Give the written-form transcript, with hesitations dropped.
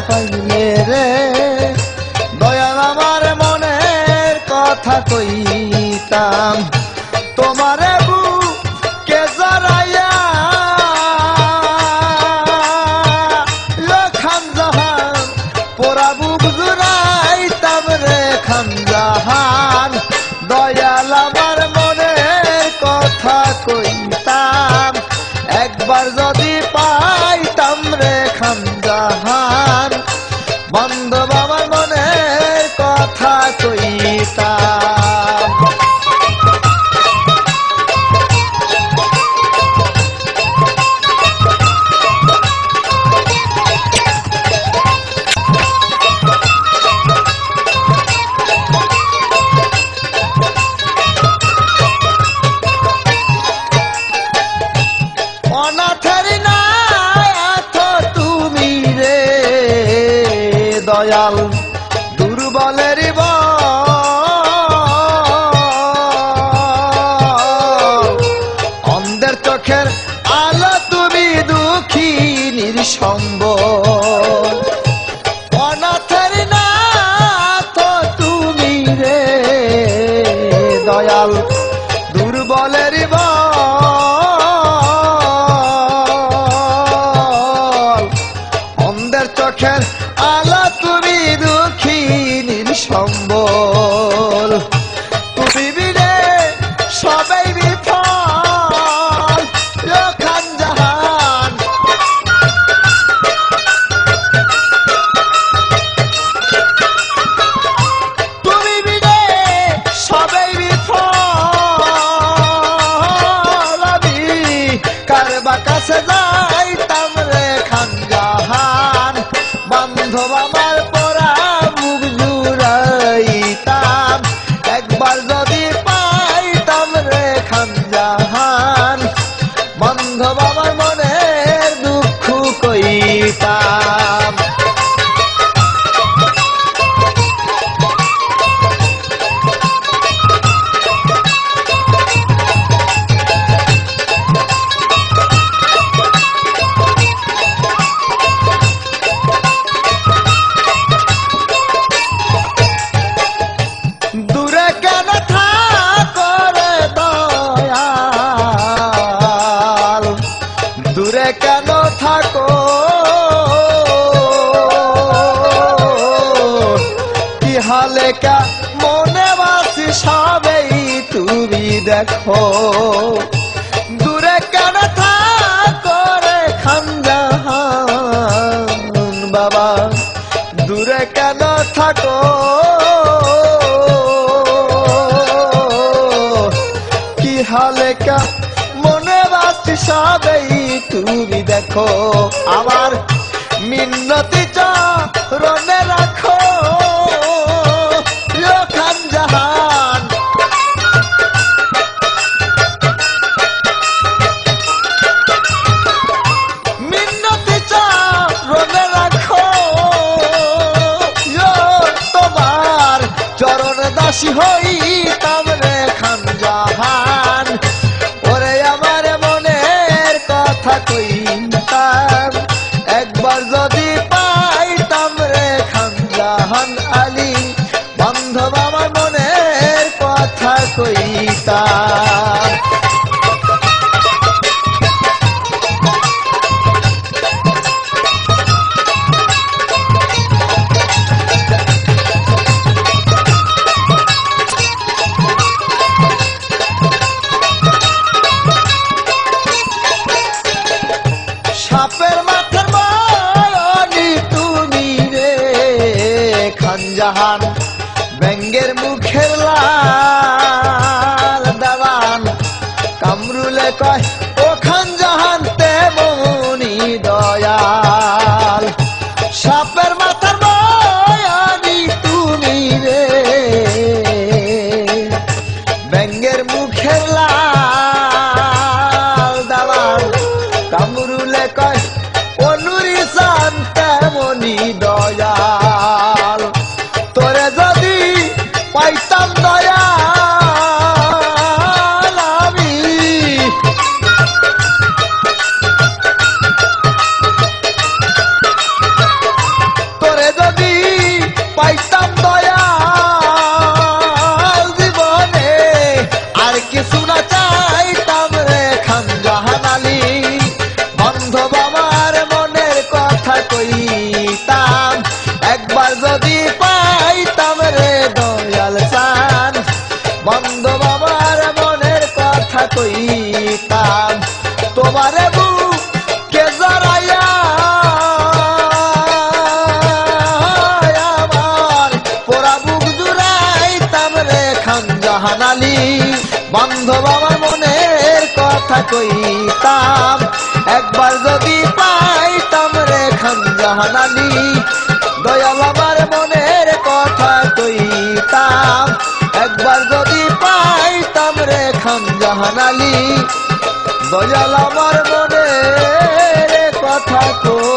পাইলে রে দয়াল আমার মনের কথা কইতাম তোমারে বুকে জড়াইয়া খান জাহান পোড়া বুক জুড়াইতাম রে খান জাহান দয়াল আমার মনের কথা কইতাম একবার যদি পাইতাম রে খান জাহান বান্ধব আমার মনের কথা কইতাম দয়াল দুর্বলের অন্ধের চোখের আলো তুমি দুঃখিনীর সম্বল অনাথের নাথ তুমি রে দয়াল দুর্বলের অন্ধের চোখের আলো তুমি দুঃখিনীর সম্বল তুমি বিনে সবাই বিফল খান জাহান তুমি বিনে সবাই বিফল আমি কারবা কাছে যাইতাম রে খান জাহান বান্ধব আমার পরা মুখ জুড়াইতাম একবার যদি পাইতাম রে খান জাহান বান্ধব আমার মনের দুঃখ কইতাম দূরে কেন থাকো কি হালে কা মনে বাসি সবেই তুমি দেখো দূরে কেন থাকো রে খান জাহান বাবা দূরে কেন থাকো কি হালে কা মনে বাসি সবেই তুমি দেখো আমার মিন্নতি চরণে রাখো খান জাহান মিন্নতি চরণে রাখো তোমার চরণ দাসী হইতাম রে খান জাহান ওরে আমার মনের কথা কইতাম একবার যদি পাইতাম রে খান জাহান আলী বান্ধব আমার মনের কথা কইতাম সাপের মাথার বয়নি তুমি রে খান জাহান ব্যঙ্গের মুখের লাল দেওয়ান কামরুলে কয় ও খান জাহান তেমনি দয়াল সাপের মাথার বয়নি তুমি রে ব্যঙ্গের মুখের লাল দেওয়ান কামরুলে কয় অনুরি শান্তে মনি দয়াল তোরে যদি পাইতাম দয়াল আমি কইতাম তোমারে বুকে জড়াইয়া আমার পোড়া বুক জুড়াইতাম রে খান জাহান আলী বান্ধব আমার মনের কথা কইতাম একবার যদি পাইতাম রে খান জাহান আলী দয়াল আমার মনের কথা কইতাম একবার যদি পাইতাম রে খান জাহান আলী দয়াল আমার মনের কথা কই